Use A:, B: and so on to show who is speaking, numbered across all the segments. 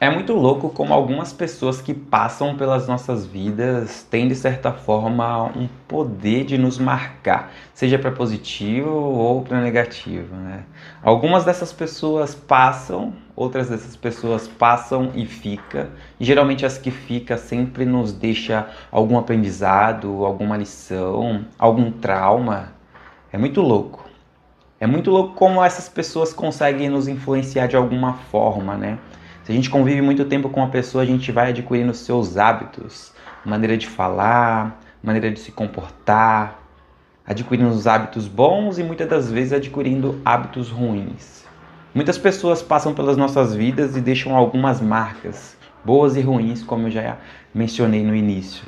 A: É muito louco como algumas pessoas que passam pelas nossas vidas têm, de certa forma, um poder de nos marcar, seja para positivo ou para negativo, né? Algumas dessas pessoas passam, outras dessas pessoas passam e fica. E geralmente as que ficam sempre nos deixa algum aprendizado, alguma lição, algum trauma. É muito louco. É muito louco como essas pessoas conseguem nos influenciar de alguma forma, né? Se a gente convive muito tempo com uma pessoa, a gente vai adquirindo seus hábitos, maneira de falar, maneira de se comportar, adquirindo os hábitos bons e muitas das vezes adquirindo hábitos ruins. Muitas pessoas passam pelas nossas vidas e deixam algumas marcas, boas e ruins, como eu já mencionei no início.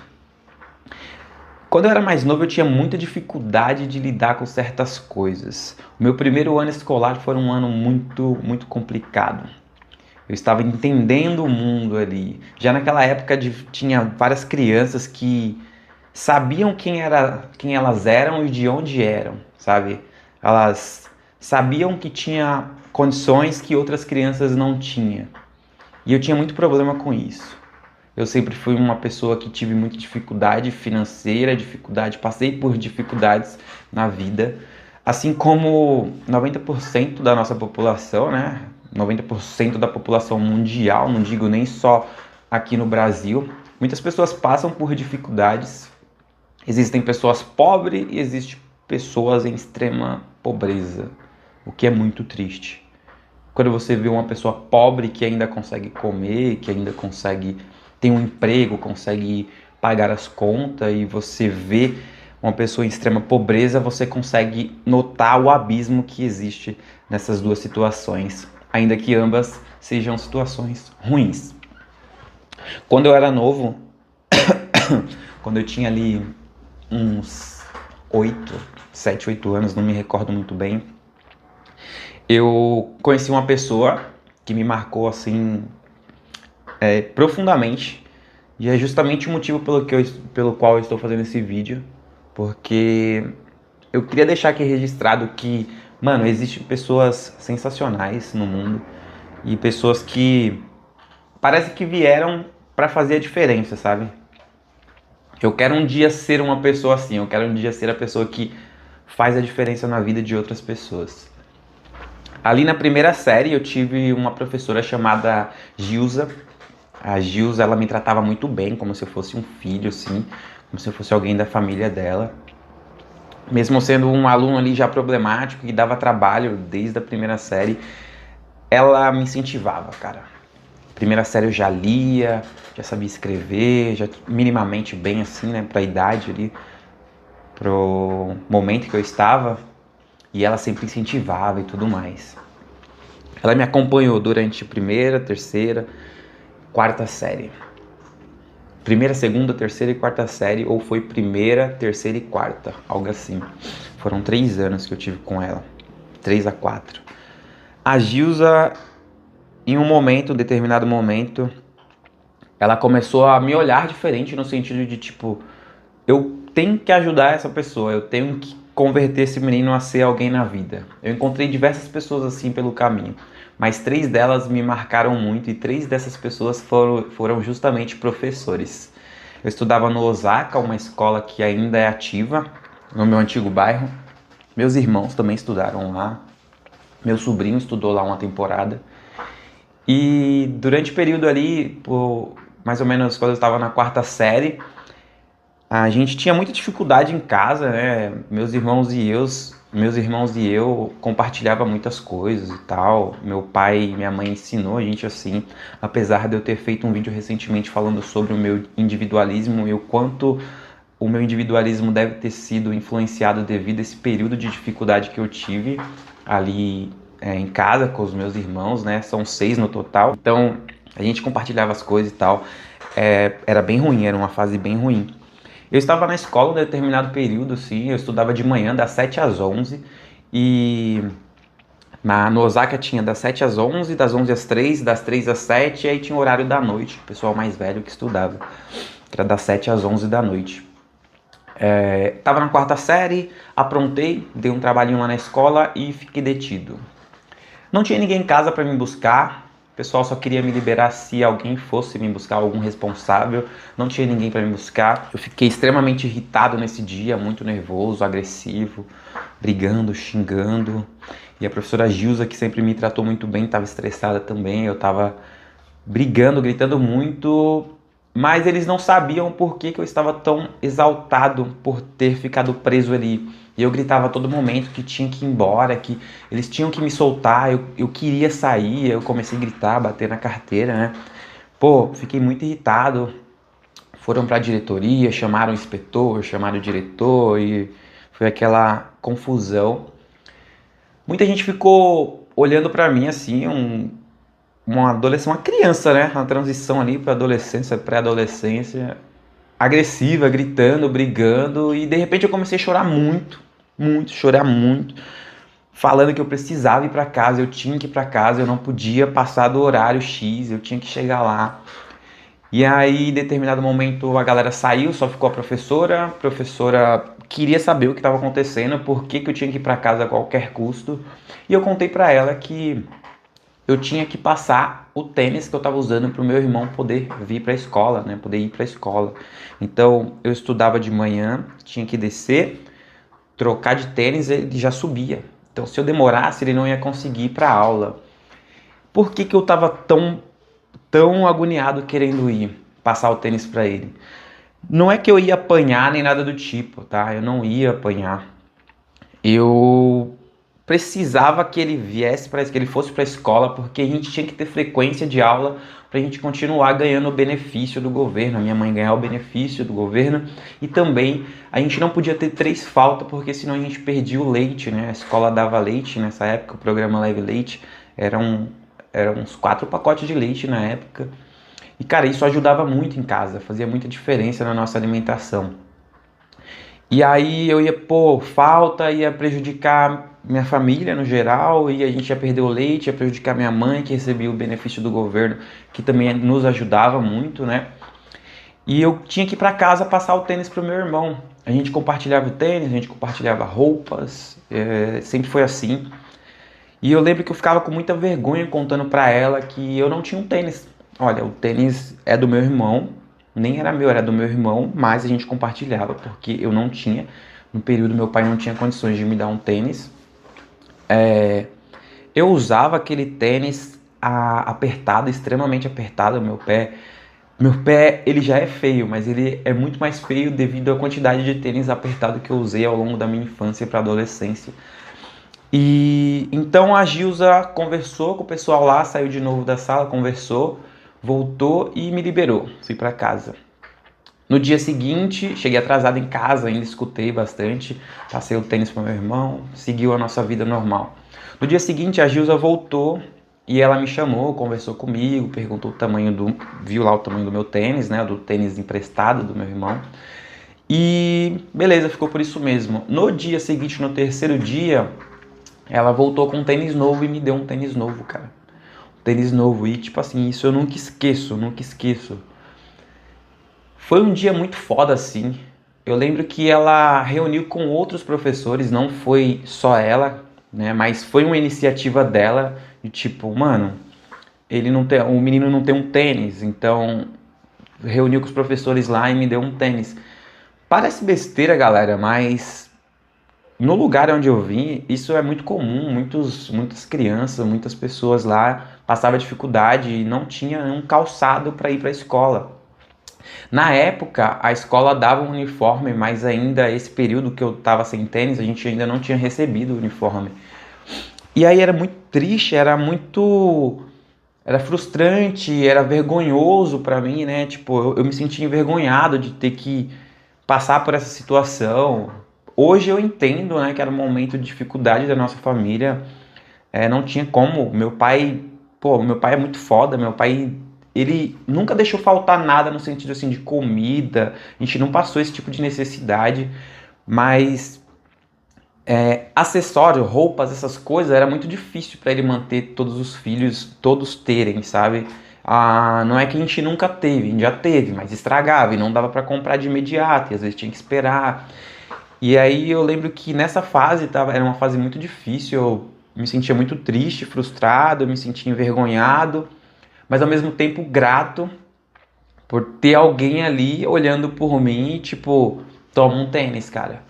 A: Quando eu era mais novo, eu tinha muita dificuldade de lidar com certas coisas. O meu primeiro ano escolar foi um ano muito complicado. Eu estava entendendo o mundo ali. Já naquela época tinha várias crianças que sabiam quem elas eram e de onde eram, sabe? Elas sabiam que tinha condições que outras crianças não tinham. E eu tinha muito problema com isso. Eu sempre fui uma pessoa que tive muita dificuldade financeira, passei por dificuldades na vida, assim como 90% da nossa população, né? 90% da população mundial, não digo nem só aqui no Brasil. Muitas pessoas passam por dificuldades. Existem pessoas pobres e existem pessoas em extrema pobreza, o que é muito triste. Quando você vê uma pessoa pobre que ainda consegue comer, que ainda consegue ter um emprego, consegue pagar as contas, e você vê uma pessoa em extrema pobreza, você consegue notar o abismo que existe nessas duas situações, ainda que ambas sejam situações ruins. Quando eu era novo, quando eu tinha ali uns 7, 8 anos, não me recordo muito bem, eu conheci uma pessoa que me marcou assim profundamente, e é justamente o motivo pelo qual eu estou fazendo esse vídeo, porque eu queria deixar aqui registrado que, mano, existem pessoas sensacionais no mundo e pessoas que parece que vieram para fazer a diferença, sabe? Eu quero um dia ser uma pessoa assim, eu quero um dia ser a pessoa que faz a diferença na vida de outras pessoas. Ali na primeira série eu tive uma professora chamada Gilza. A Gilza, ela me tratava muito bem, como se eu fosse um filho, assim, como se eu fosse alguém da família dela. Mesmo sendo um aluno ali já problemático, que dava trabalho desde a primeira série, ela me incentivava, cara. Primeira série eu já lia, já sabia escrever, já minimamente bem assim, né, pra idade ali, pro momento que eu estava. E ela sempre incentivava e tudo mais. Ela me acompanhou durante primeira, terceira, quarta série. Primeira, segunda, terceira e quarta série, ou foi primeira, terceira e quarta, algo assim. Foram 3 anos que eu tive com ela, 3 a 4. A Gilza, em um determinado momento, ela começou a me olhar diferente no sentido de tipo, eu tenho que ajudar essa pessoa, eu tenho que converter esse menino a ser alguém na vida. Eu encontrei diversas pessoas assim pelo caminho, mas 3 delas me marcaram muito e 3 dessas pessoas foram justamente professores. Eu estudava no Osaka, uma escola que ainda é ativa, no meu antigo bairro. Meus irmãos também estudaram lá, meu sobrinho estudou lá uma temporada. E durante o período ali, mais ou menos quando eu estava na quarta série, a gente tinha muita dificuldade em casa, né? Meus irmãos e eu compartilhava muitas coisas e tal. Meu pai e minha mãe ensinou a gente assim, apesar de eu ter feito um vídeo recentemente falando sobre o meu individualismo e o quanto o meu individualismo deve ter sido influenciado devido a esse período de dificuldade que eu tive ali em casa com os meus irmãos, né? São 6 no total. Então a gente compartilhava as coisas e tal. Era bem ruim, era uma fase bem ruim. Eu estava na escola em determinado período, sim, eu estudava de manhã, das 7 às 11, e no Osaka tinha das 7 às 11, das 11 às 3, das 3 às 7, e aí tinha o horário da noite, o pessoal mais velho que estudava, que era das 7 às 11 da noite. Tava na quarta série, aprontei, dei um trabalhinho lá na escola e fiquei detido. Não tinha ninguém em casa para me buscar, O pessoal só queria me liberar se alguém fosse me buscar, algum responsável. Não tinha ninguém para me buscar. Eu fiquei extremamente irritado nesse dia, muito nervoso, agressivo, brigando, xingando. E a professora Gilza, que sempre me tratou muito bem, estava estressada também. Eu estava brigando, gritando muito, mas eles não sabiam por que eu estava tão exaltado por ter ficado preso ali. E eu gritava a todo momento que tinha que ir embora, que eles tinham que me soltar, eu queria sair, eu comecei a gritar, bater na carteira, né? Pô, fiquei muito irritado. Foram para a diretoria, chamaram o inspetor, chamaram o diretor e foi aquela confusão. Muita gente ficou olhando para mim assim, uma adolescente, uma criança, né? Uma transição ali para adolescência, pré-adolescência, agressiva, gritando, brigando, e de repente eu comecei a chorar muito, muito, chorar muito, falando que eu precisava ir para casa, eu tinha que ir para casa, eu não podia passar do horário X, eu tinha que chegar lá. E aí, em determinado momento, a galera saiu, só ficou a professora queria saber o que estava acontecendo, por que eu tinha que ir para casa a qualquer custo, e eu contei para ela que eu tinha que passar o tênis que eu estava usando para o meu irmão poder vir para a escola, né? Poder ir para a escola. Então eu estudava de manhã, tinha que descer, trocar de tênis, ele já subia. Então se eu demorasse, ele não ia conseguir ir para a aula. Por que eu estava tão agoniado querendo ir passar o tênis para ele? Não é que eu ia apanhar nem nada do tipo, tá? Eu não ia apanhar. Eu precisava que ele viesse para que ele fosse para a escola, porque a gente tinha que ter frequência de aula para a gente continuar ganhando o benefício do governo, a minha mãe ganhar o benefício do governo, e também a gente não podia ter 3 faltas, porque senão a gente perdia o leite, né? A escola dava leite nessa época, o programa Leve Leite eram uns 4 pacotes de leite na época. E cara, isso ajudava muito em casa, fazia muita diferença na nossa alimentação. E aí eu ia pôr falta, ia prejudicar minha família no geral, e a gente ia perder o leite, ia prejudicar minha mãe, que recebia o benefício do governo, que também nos ajudava muito, né? E eu tinha que ir para casa passar o tênis pro meu irmão. A gente compartilhava o tênis, a gente compartilhava roupas, sempre foi assim. E eu lembro que eu ficava com muita vergonha contando para ela que eu não tinha um tênis. Olha, o tênis é do meu irmão, nem era meu, era do meu irmão, mas a gente compartilhava, porque eu não tinha. No período, meu pai não tinha condições de me dar um tênis. Eu usava aquele tênis apertado, extremamente apertado, meu pé. Meu pé, ele já é feio, mas ele é muito mais feio devido à quantidade de tênis apertado que eu usei ao longo da minha infância para adolescência. E então a Gilza conversou com o pessoal lá, saiu de novo da sala, conversou, voltou e me liberou. Fui para casa. No dia seguinte, cheguei atrasado em casa, ainda escutei bastante, passei o tênis para meu irmão, seguiu a nossa vida normal. No dia seguinte, a Gilza voltou e ela me chamou, conversou comigo, perguntou o tamanho viu lá o tamanho do meu tênis, né, do tênis emprestado do meu irmão. E beleza, ficou por isso mesmo. No dia seguinte, no terceiro dia, ela voltou com um tênis novo e me deu um tênis novo, cara. Um tênis novo. E tipo assim, isso eu nunca esqueço, nunca esqueço. Foi um dia muito foda, assim. Eu lembro que ela reuniu com outros professores, não foi só ela, né? Mas foi uma iniciativa dela, de tipo, mano, o menino não tem um tênis, então reuniu com os professores lá e me deu um tênis. Parece besteira, galera, mas no lugar onde eu vim, isso é muito comum. Muitas crianças, muitas pessoas lá passavam dificuldade e não tinha um calçado para ir para a escola. Na época, a escola dava um uniforme, mas ainda esse período que eu estava sem tênis, a gente ainda não tinha recebido o uniforme. E aí era muito triste, era frustrante, era vergonhoso para mim, né? Tipo, eu me sentia envergonhado de ter que passar por essa situação. Hoje eu entendo, né, que era um momento de dificuldade da nossa família. Não tinha como. Meu pai é muito foda. Meu pai, ele nunca deixou faltar nada no sentido assim de comida. A gente não passou esse tipo de necessidade, mas acessório, roupas, essas coisas, era muito difícil para ele manter todos os filhos, todos terem, sabe? Não é que a gente nunca teve, a gente já teve, mas estragava e não dava para comprar de imediato, e às vezes tinha que esperar. E aí eu lembro que nessa fase era uma fase muito difícil, eu me sentia muito triste, frustrado, eu me sentia envergonhado. mas ao mesmo tempo grato por ter alguém ali olhando por mim e tipo, toma um tênis, cara.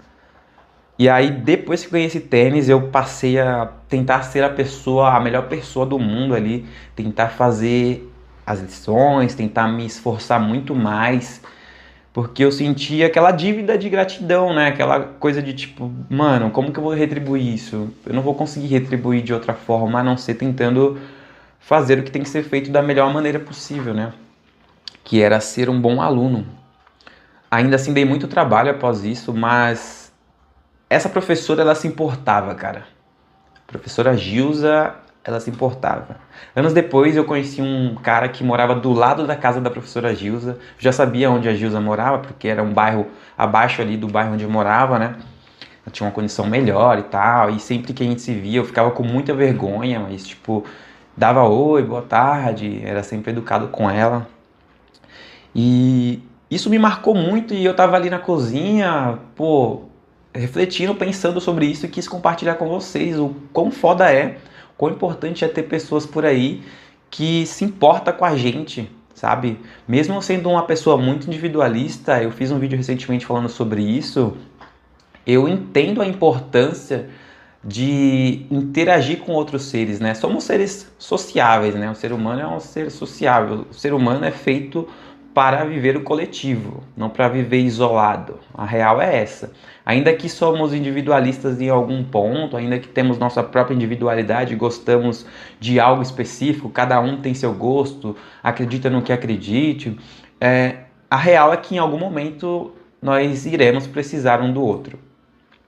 A: E aí, depois que eu ganhei esse tênis, eu passei a tentar ser a melhor pessoa do mundo ali, tentar fazer as lições, tentar me esforçar muito mais, porque eu sentia aquela dívida de gratidão, né? Aquela coisa de tipo, mano, como que eu vou retribuir isso? Eu não vou conseguir retribuir de outra forma, a não ser tentando fazer o que tem que ser feito da melhor maneira possível, né? Que era ser um bom aluno. Ainda assim, dei muito trabalho após isso, mas essa professora, ela se importava, cara. A professora Gilza, ela se importava. Anos depois, eu conheci um cara que morava do lado da casa da professora Gilza. Já sabia onde a Gilza morava, porque era um bairro abaixo ali do bairro onde eu morava, né? Eu tinha uma condição melhor e tal. E sempre que a gente se via, eu ficava com muita vergonha, mas, tipo, dava oi, boa tarde, era sempre educado com ela. E isso me marcou muito e eu tava ali na cozinha, pô, refletindo, pensando sobre isso e quis compartilhar com vocês o quão foda é, quão importante é ter pessoas por aí que se importa com a gente, sabe? Mesmo sendo uma pessoa muito individualista, eu fiz um vídeo recentemente falando sobre isso, eu entendo a importância de interagir com outros seres, né? Somos seres sociáveis, né? O ser humano é um ser sociável. O ser humano é feito para viver o coletivo, não para viver isolado. A real é essa. Ainda que somos individualistas em algum ponto, ainda que temos nossa própria individualidade, gostamos de algo específico, cada um tem seu gosto, acredita no que acredite, a real é que em algum momento nós iremos precisar um do outro,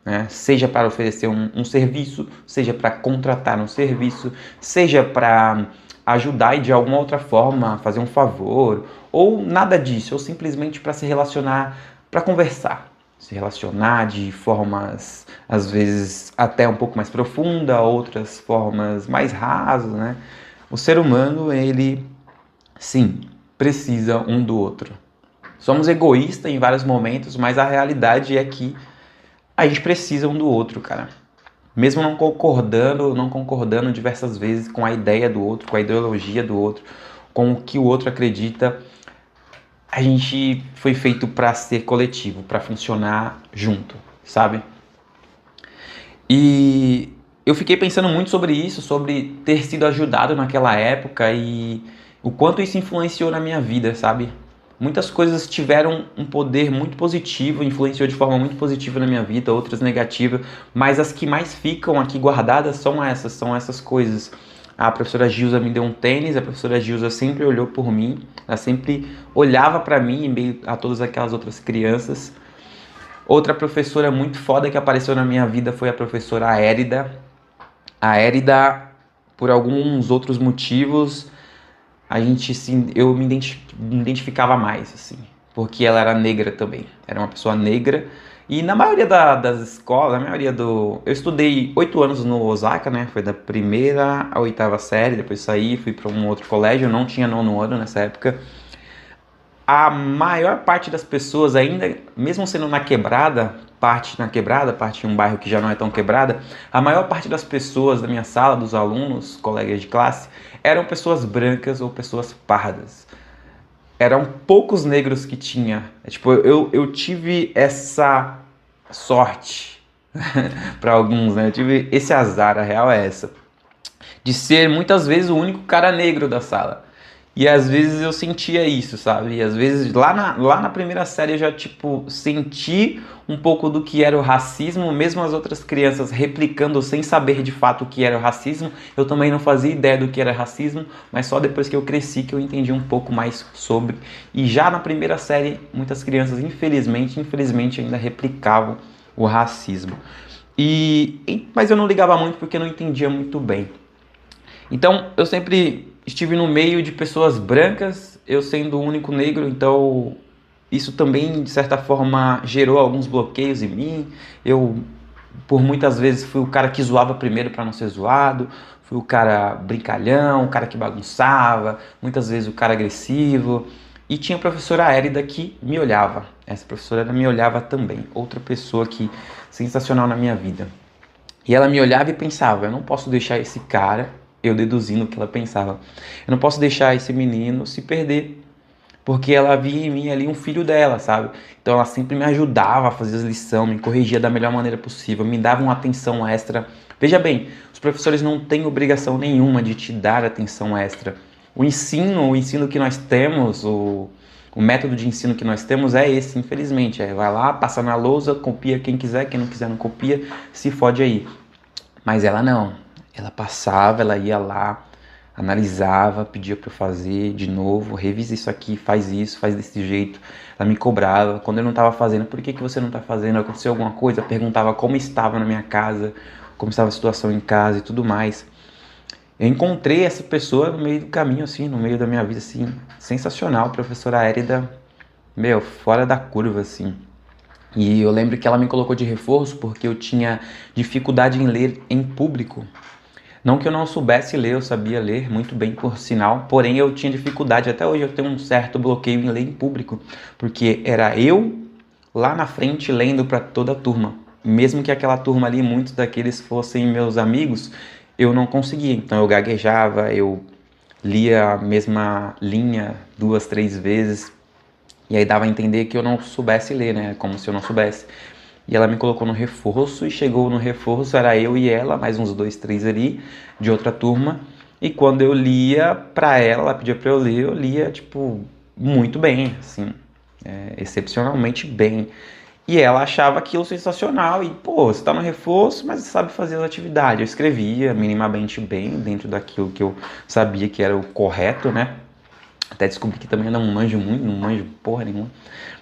A: né? Seja para oferecer um serviço, seja para contratar um serviço, seja para ajudar e de alguma outra forma fazer um favor, ou nada disso, ou simplesmente para se relacionar, para conversar, se relacionar de formas às vezes até um pouco mais profunda, outras formas mais rasas, né? O ser humano, ele sim, precisa um do outro. Somos egoístas em vários momentos, mas a realidade é que a gente precisa um do outro, cara. Mesmo não concordando diversas vezes com a ideia do outro, com a ideologia do outro, com o que o outro acredita, a gente foi feito para ser coletivo, para funcionar junto, sabe? E eu fiquei pensando muito sobre isso, sobre ter sido ajudado naquela época e o quanto isso influenciou na minha vida, sabe? Muitas coisas tiveram um poder muito positivo, influenciou de forma muito positiva na minha vida, outras negativas, mas as que mais ficam aqui guardadas são essas coisas. A professora Gilza me deu um tênis, a professora Gilza sempre olhou por mim, ela sempre olhava para mim em meio a todas aquelas outras crianças. Outra professora muito foda que apareceu na minha vida foi a professora Érida. A Érida, por alguns outros motivos, eu me identificava mais, assim, porque ela era negra também, era uma pessoa negra, e na maioria das escolas, eu estudei 8 anos no Osaka, né, foi da primeira à oitava série, depois saí, fui para um outro colégio, eu não tinha nono ano nessa época. A maior parte das pessoas ainda, mesmo sendo parte em um bairro que já não é tão quebrada, a maior parte das pessoas da minha sala, dos alunos, colegas de classe, eram pessoas brancas ou pessoas pardas. Eram poucos negros que tinha. Tipo, eu tive essa sorte para alguns, né? Eu tive esse azar, a real é essa, de ser muitas vezes o único cara negro da sala. E às vezes eu sentia isso, sabe? E às vezes lá na primeira série eu já, tipo, senti um pouco do que era o racismo, mesmo as outras crianças replicando sem saber de fato o que era o racismo. Eu também não fazia ideia do que era racismo, mas só depois que eu cresci que eu entendi um pouco mais sobre. E já na primeira série, muitas crianças, infelizmente ainda replicavam o racismo. Mas eu não ligava muito porque eu não entendia muito bem. Então, eu sempre estive no meio de pessoas brancas, eu sendo o único negro, então isso também, de certa forma, gerou alguns bloqueios em mim. Eu, por muitas vezes, fui o cara que zoava primeiro para não ser zoado, fui o cara brincalhão, o cara que bagunçava, muitas vezes o cara agressivo. E tinha a professora Érida que me olhava, essa professora me olhava também, outra pessoa que sensacional na minha vida. E ela me olhava e pensava, eu não posso deixar esse cara eu deduzindo o que ela pensava. Eu não posso deixar esse menino se perder, porque ela via em mim ali um filho dela, sabe? Então ela sempre me ajudava a fazer as lições, me corrigia da melhor maneira possível, me dava uma atenção extra. Veja bem, os professores não têm obrigação nenhuma de te dar atenção extra. O ensino que nós temos, o método de ensino que nós temos é esse, infelizmente. Vai lá, passa na lousa, copia quem quiser, quem não quiser não copia, se fode aí. Mas ela não. Ela passava, ela ia lá, analisava, pedia para eu fazer de novo, revisa isso, faz desse jeito. Ela me cobrava. Quando eu não estava fazendo, por que você não está fazendo? Aconteceu alguma coisa? Perguntava como estava na minha casa, como estava a situação em casa e tudo mais. Eu encontrei essa pessoa no meio do caminho, assim, no meio da minha vida, assim, sensacional, professora Érida, meu, fora da curva, assim. E eu lembro que ela me colocou de reforço porque eu tinha dificuldade em ler em público. Não que eu não soubesse ler, eu sabia ler muito bem, por sinal, porém eu tinha dificuldade, até hoje eu tenho um certo bloqueio em ler em público, porque era eu lá na frente lendo para toda a turma. Mesmo que aquela turma ali, muitos daqueles fossem meus amigos, eu não conseguia. Então eu gaguejava, eu lia a mesma linha 2, 3 vezes, e aí dava a entender que eu não soubesse ler, né? Como se eu não soubesse. E ela me colocou no reforço, e chegou no reforço, era eu e ela, mais uns 2, 3 ali, de outra turma. E quando eu lia pra ela pedia pra eu lia, tipo, muito bem, assim, excepcionalmente bem. E ela achava aquilo sensacional, e pô, você tá no reforço, mas sabe fazer as atividades. Eu escrevia minimamente bem, dentro daquilo que eu sabia que era o correto, né? Até descobri que também eu não manjo muito, não manjo porra nenhuma.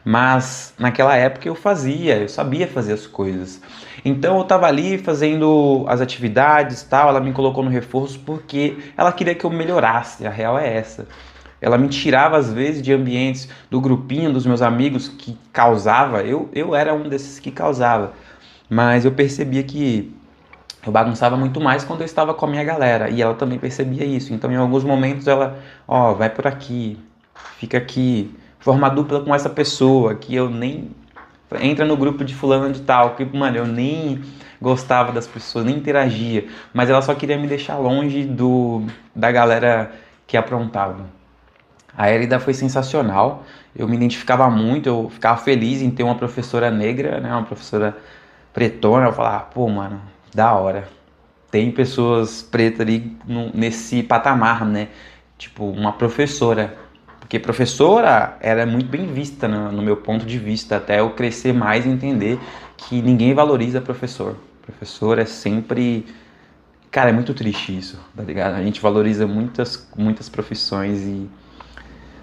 A: Mas naquela época eu sabia fazer as coisas. Então eu tava ali fazendo as atividades e tal, ela me colocou no reforço porque ela queria que eu melhorasse, a real é essa. Ela me tirava às vezes de ambientes do grupinho dos meus amigos que causava, eu era um desses que causava. Mas eu percebia que eu bagunçava muito mais quando eu estava com a minha galera, e ela também percebia isso. Então em alguns momentos ela, vai por aqui, fica aqui, forma dupla com essa pessoa, que eu nem... Entra no grupo de fulano de tal, que, mano, eu nem gostava das pessoas, nem interagia, mas ela só queria me deixar longe da galera que aprontava. A Érida foi sensacional, eu me identificava muito, eu ficava feliz em ter uma professora negra, né, uma professora pretona. Eu falava, pô, mano, da hora. Tem pessoas pretas ali nesse patamar, né? Tipo, uma professora. Porque professora era muito bem vista no meu ponto de vista, até eu crescer mais e entender que ninguém valoriza professor. Professor é sempre... Cara, é muito triste isso, tá ligado? A gente valoriza muitas profissões, e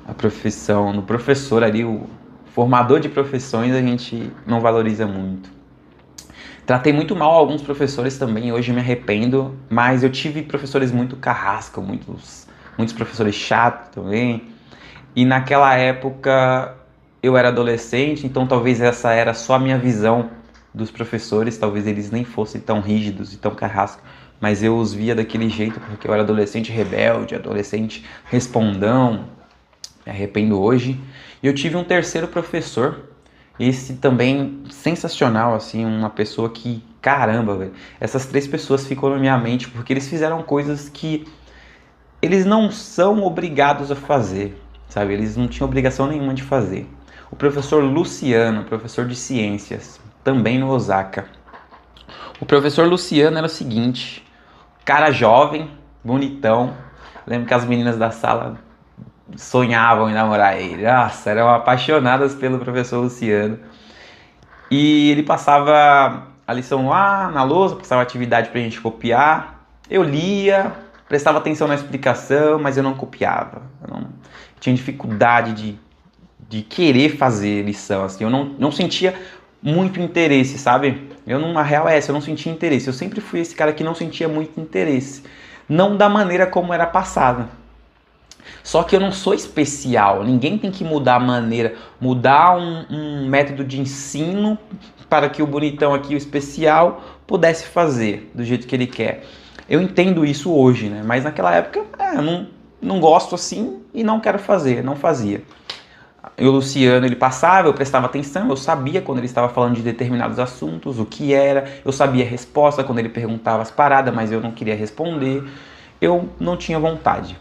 A: a profissão, no professor ali, o formador de profissões, a gente não valoriza muito. Tratei muito mal alguns professores também, hoje me arrependo, mas eu tive professores muito carrasca, muitos professores chatos também. E naquela época eu era adolescente, então talvez essa era só a minha visão dos professores, talvez eles nem fossem tão rígidos e tão carrascos, mas eu os via daquele jeito porque eu era adolescente rebelde, adolescente respondão, me arrependo hoje. E eu tive um terceiro professor, esse também sensacional, assim, uma pessoa que, caramba, velho, essas 3 pessoas ficam na minha mente porque eles fizeram coisas que eles não são obrigados a fazer, sabe? Eles não tinham obrigação nenhuma de fazer. O professor Luciano, professor de ciências, também no Osaka. O professor Luciano era o seguinte, cara jovem, bonitão, lembro que as meninas da sala sonhavam em namorar ele. Nossa, eram apaixonadas pelo professor Luciano. E ele passava a lição lá na lousa, passava atividade pra gente copiar. Eu lia, prestava atenção na explicação, mas eu não copiava. Eu tinha dificuldade de querer fazer lição, assim. Eu não sentia muito interesse, sabe? A real é essa, eu não sentia interesse. Eu sempre fui esse cara que não sentia muito interesse. Não da maneira como era passada. Só que eu não sou especial, ninguém tem que mudar a maneira, mudar um método de ensino para que o bonitão aqui, o especial, pudesse fazer do jeito que ele quer. Eu entendo isso hoje, né? Mas naquela época eu não gosto assim e não quero fazer, não fazia. E o Luciano, ele passava, eu prestava atenção, eu sabia quando ele estava falando de determinados assuntos, o que era, eu sabia a resposta quando ele perguntava as paradas, mas eu não queria responder. eu não tinha vontade.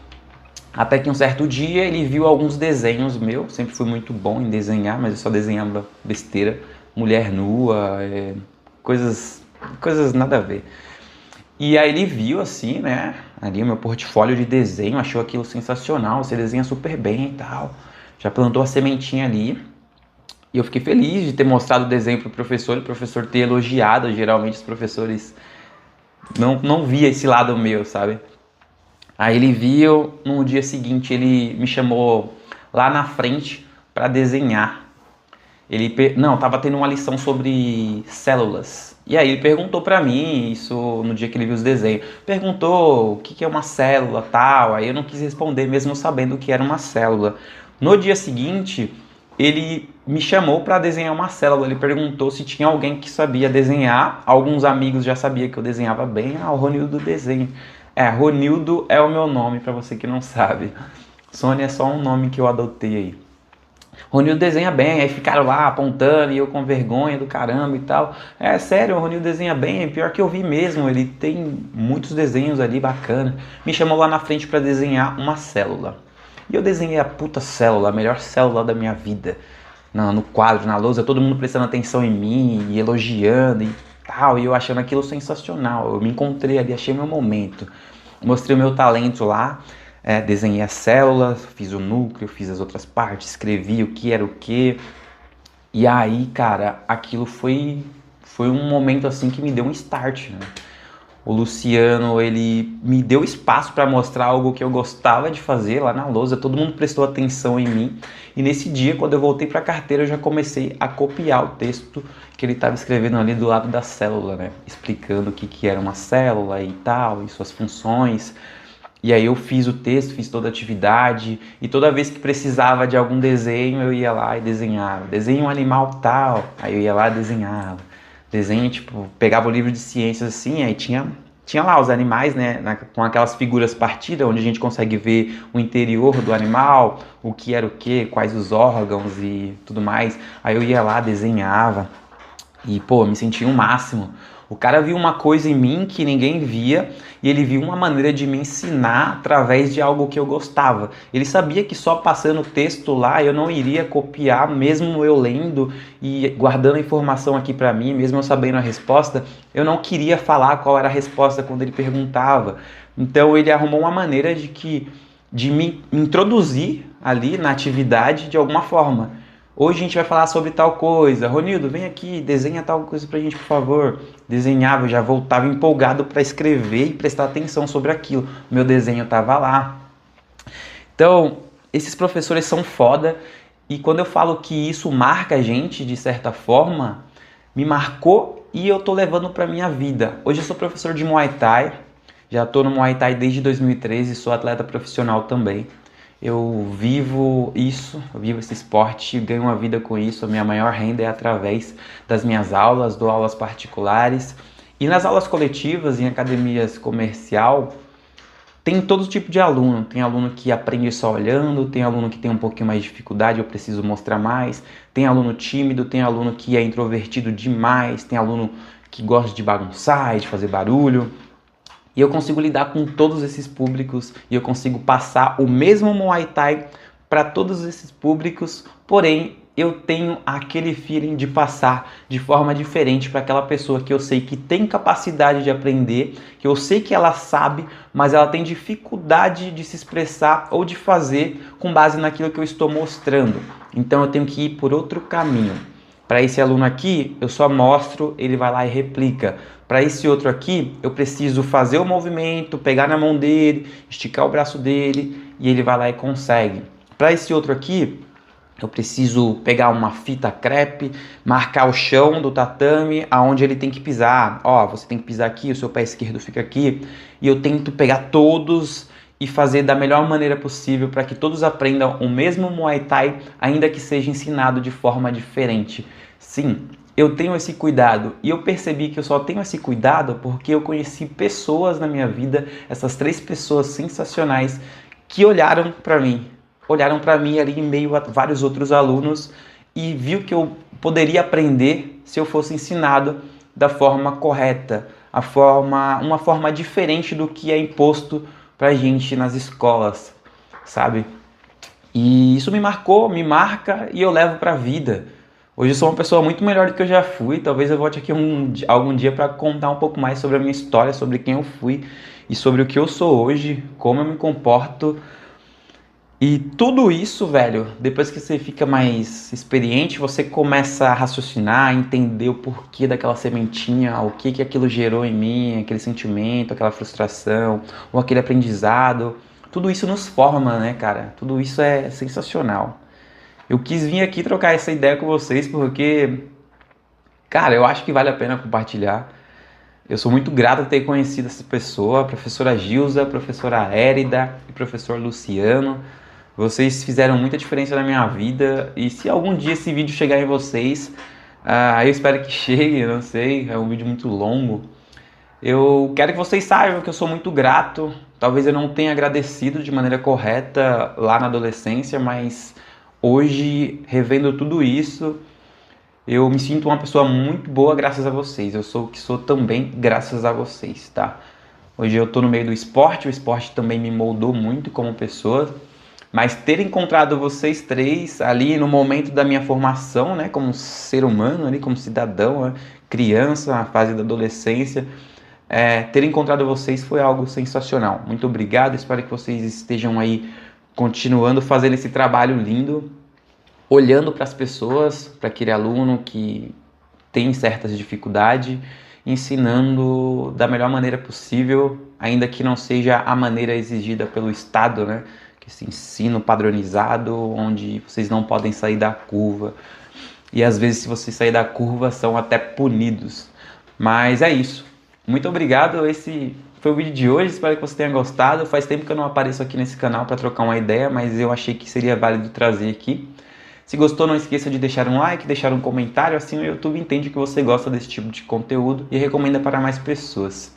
A: Até que um certo dia ele viu alguns desenhos meus, sempre fui muito bom em desenhar, mas eu só desenhava besteira, mulher nua, coisas nada a ver. E aí ele viu assim, né, ali o meu portfólio de desenho, achou aquilo sensacional, você desenha super bem e tal. Já plantou a sementinha ali. E eu fiquei feliz de ter mostrado o desenho pro professor, e o professor ter elogiado. Geralmente os professores não via esse lado meu, sabe? Aí ele viu, no dia seguinte ele me chamou lá na frente para desenhar. Não, tava tendo uma lição sobre células. E aí ele perguntou pra mim, isso no dia que ele viu os desenhos. Perguntou o que é uma célula, tal. Aí eu não quis responder mesmo sabendo o que era uma célula. No dia seguinte, ele me chamou para desenhar uma célula. Ele perguntou se tinha alguém que sabia desenhar. Alguns amigos já sabiam que eu desenhava bem. Ah, o Ronildo desenha. Ronildo é o meu nome, para você que não sabe. Sônia é só um nome que eu adotei aí. Ronildo desenha bem, aí ficaram lá apontando e eu com vergonha do caramba e tal. É sério, o Ronildo desenha bem, pior que eu vi mesmo, ele tem muitos desenhos ali bacana. Me chamou lá na frente para desenhar uma célula. E eu desenhei a puta célula, a melhor célula da minha vida. No quadro, na lousa, todo mundo prestando atenção em mim e elogiando e tal. E eu achando aquilo sensacional. Eu me encontrei ali, achei meu momento. Mostrei o meu talento lá. Desenhei as células, fiz o núcleo, fiz as outras partes, escrevi o que era o que. E aí, cara, aquilo foi um momento assim que me deu um start, né? O Luciano, ele me deu espaço para mostrar algo que eu gostava de fazer lá na lousa, todo mundo prestou atenção em mim. E nesse dia, quando eu voltei para a carteira, eu já comecei a copiar o texto que ele estava escrevendo ali do lado da célula, né? Explicando o que era uma célula e tal, e suas funções. E aí eu fiz o texto, fiz toda a atividade, e toda vez que precisava de algum desenho, eu ia lá e desenhava. Desenho um animal tal, aí eu ia lá e desenhava. Desenho, tipo, pegava o livro de ciências assim, aí tinha lá os animais, né, com aquelas figuras partidas, onde a gente consegue ver o interior do animal, o que era o que, quais os órgãos e tudo mais. Aí eu ia lá, desenhava, e pô, me sentia o máximo. O cara viu uma coisa em mim que ninguém via e ele viu uma maneira de me ensinar através de algo que eu gostava. Ele sabia que só passando o texto lá eu não iria copiar, mesmo eu lendo e guardando a informação aqui para mim, mesmo eu sabendo a resposta, eu não queria falar qual era a resposta quando ele perguntava. Então ele arrumou uma maneira de me introduzir ali na atividade de alguma forma. Hoje a gente vai falar sobre tal coisa. Ronildo, vem aqui, desenha tal coisa pra gente, por favor. Desenhava, já voltava empolgado para escrever e prestar atenção sobre aquilo. Meu desenho tava lá. Então, esses professores são foda. E quando eu falo que isso marca a gente, de certa forma, me marcou e eu tô levando pra minha vida. Hoje eu sou professor de Muay Thai. Já tô no Muay Thai desde 2013 e sou atleta profissional também. Eu vivo isso, eu vivo esse esporte, ganho uma vida com isso. A minha maior renda é através das minhas aulas, dou aulas particulares. E nas aulas coletivas, em academias comercial, tem todo tipo de aluno. Tem aluno que aprende só olhando, tem aluno que tem um pouquinho mais de dificuldade, eu preciso mostrar mais. Tem aluno tímido, tem aluno que é introvertido demais, tem aluno que gosta de bagunçar e de fazer barulho. E eu consigo lidar com todos esses públicos e eu consigo passar o mesmo Muay Thai para todos esses públicos, porém eu tenho aquele feeling de passar de forma diferente para aquela pessoa que eu sei que tem capacidade de aprender, que eu sei que ela sabe, mas ela tem dificuldade de se expressar ou de fazer com base naquilo que eu estou mostrando. Então eu tenho que ir por outro caminho. Para esse aluno aqui, eu só mostro, ele vai lá e replica. Para esse outro aqui, eu preciso fazer o movimento, pegar na mão dele, esticar o braço dele e ele vai lá e consegue. Para esse outro aqui, eu preciso pegar uma fita crepe, marcar o chão do tatame, aonde ele tem que pisar. Ó, você tem que pisar aqui, o seu pé esquerdo fica aqui. E eu tento pegar todos e fazer da melhor maneira possível para que todos aprendam o mesmo Muay Thai, ainda que seja ensinado de forma diferente. Sim, eu tenho esse cuidado e eu percebi que eu só tenho esse cuidado porque eu conheci pessoas na minha vida, essas 3 pessoas sensacionais que olharam para mim ali em meio a vários outros alunos e viu que eu poderia aprender se eu fosse ensinado da forma correta, uma forma diferente do que é imposto pra gente nas escolas, sabe? E isso me marcou, me marca e eu levo pra vida. Hoje eu sou uma pessoa muito melhor do que eu já fui. Talvez eu volte aqui algum dia para contar um pouco mais sobre a minha história, sobre quem eu fui e sobre o que eu sou hoje, como eu me comporto. E tudo isso, velho, depois que você fica mais experiente, você começa a raciocinar, a entender o porquê daquela sementinha, o que que aquilo gerou em mim, aquele sentimento, aquela frustração, ou aquele aprendizado. Tudo isso nos forma, né, cara? Tudo isso é sensacional. Eu quis vir aqui trocar essa ideia com vocês porque, cara, eu acho que vale a pena compartilhar. Eu sou muito grato por ter conhecido essa pessoa, a professora Gilza, a professora Érida e o professor Luciano. Vocês fizeram muita diferença na minha vida e se algum dia esse vídeo chegar em vocês, eu espero que chegue, eu não sei, é um vídeo muito longo. Eu quero que vocês saibam que eu sou muito grato. Talvez eu não tenha agradecido de maneira correta lá na adolescência, mas hoje, revendo tudo isso, eu me sinto uma pessoa muito boa graças a vocês. Eu sou o que sou também graças a vocês, tá? Hoje eu tô no meio do esporte, o esporte também me moldou muito como pessoa. Mas ter encontrado vocês três ali no momento da minha formação, né, como ser humano, ali, como cidadão, né, criança, na fase da adolescência, ter encontrado vocês foi algo sensacional. Muito obrigado, espero que vocês estejam aí continuando fazendo esse trabalho lindo, olhando para as pessoas, para aquele aluno que tem certas dificuldades, ensinando da melhor maneira possível, ainda que não seja a maneira exigida pelo Estado, né? Que esse ensino padronizado, onde vocês não podem sair da curva. E às vezes, se vocês sair da curva, são até punidos. Mas é isso. Muito obrigado. Esse foi o vídeo de hoje. Espero que você tenha gostado. Faz tempo que eu não apareço aqui nesse canal para trocar uma ideia, mas eu achei que seria válido trazer aqui. Se gostou, não esqueça de deixar um like, deixar um comentário, assim o YouTube entende que você gosta desse tipo de conteúdo e recomenda para mais pessoas.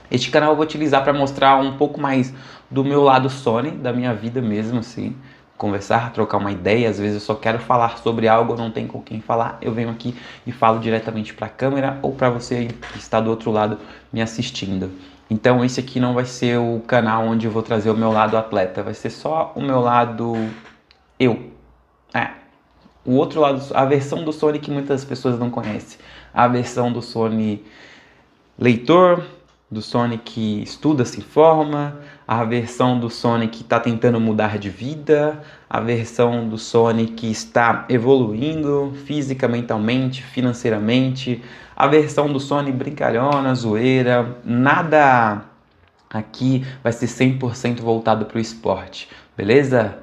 A: Este canal eu vou utilizar para mostrar um pouco mais do meu lado Sony, da minha vida mesmo, assim, conversar, trocar uma ideia. Às vezes eu só quero falar sobre algo, não tem com quem falar, eu venho aqui e falo diretamente para a câmera ou para você que está do outro lado me assistindo. Então esse aqui não vai ser o canal onde eu vou trazer o meu lado atleta, vai ser só o meu lado eu. O outro lado, a versão do Sony que muitas pessoas não conhecem. A versão do Sony leitor, do Sony que estuda, se informa, a versão do Sony que está tentando mudar de vida, a versão do Sony que está evoluindo física, mentalmente, financeiramente, a versão do Sony brincalhona, zoeira, nada aqui vai ser 100% voltado para o esporte, beleza?